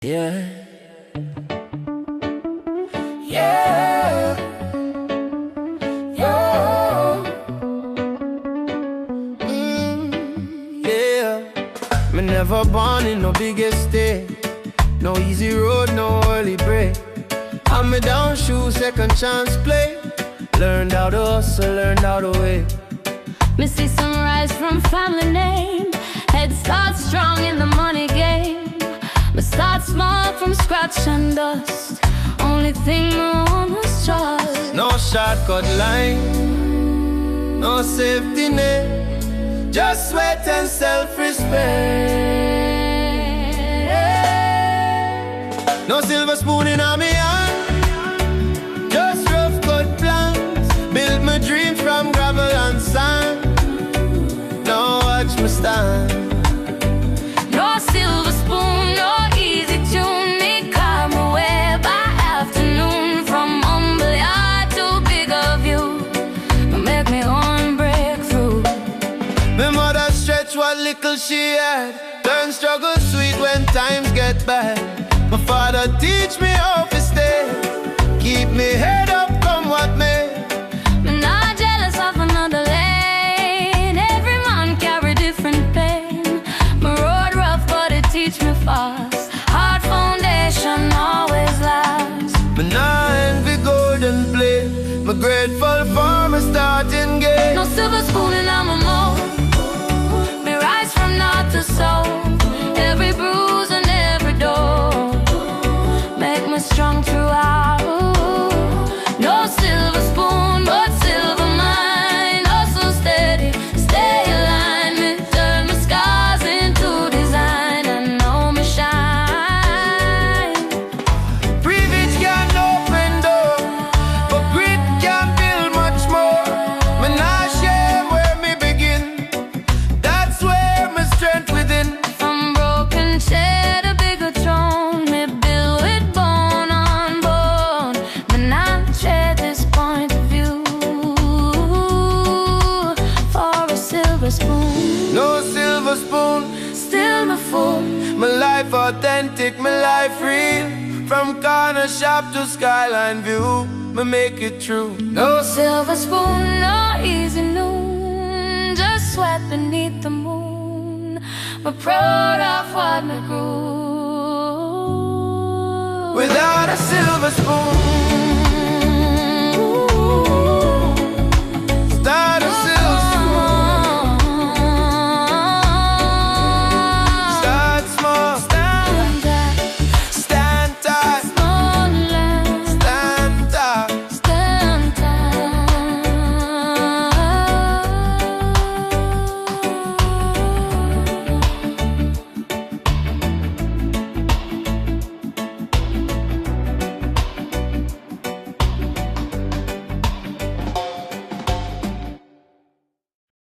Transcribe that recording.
Yeah. Yeah. Yeah. Yeah. Me never born in no big estate. No easy road, no early break. Hand me down shoes, second chance play. Learned how to hustle, learned how to wait. Me see sunrise from family name. Head start strong in the money game. Me start small from scratch and dust. Only thing me want was trust. No shortcut line, no safety net, just sweat and self-respect. No silver spoon in my hand, just rough cut plans. Build my dream from gravel and sand. Now watch me stand. No silver spoon, no easy tune. Me carve my way by afternoon. From humble heart to bigger view, me make me own breakthrough. My mother stretch what little she had. Learn struggle sweet when times get bad. My father teach me how to stay. Keep me head up, come what may. Me not jealous of another lane. Every man carry different pain. My road rough but it teach me fast. Hard foundation always lasts. Me nah envy golden plate. Me grateful for my starting gate. No silver spoon in my mouth. Me rise from north to south. Every bruise and every door make me strong throughout. No silver spoon, but silver mind. Also steady, stay aligned. Me turn my scars into design. I know me shine. Privilege can't open door, but grit can build much more. Me nah shame where me begin. That's where my strength within. From broken shed a bigger throne. Me build with bone on bone. Me not trade this point of view for a silver spoon. No silver spoon, Still me full. my life authentic, my life real. From corner shop to skyline view, me make it true. No silver spoon, no easy noon. Just sweat beneath the moon. But proud of what me grew. Without a silver spoon,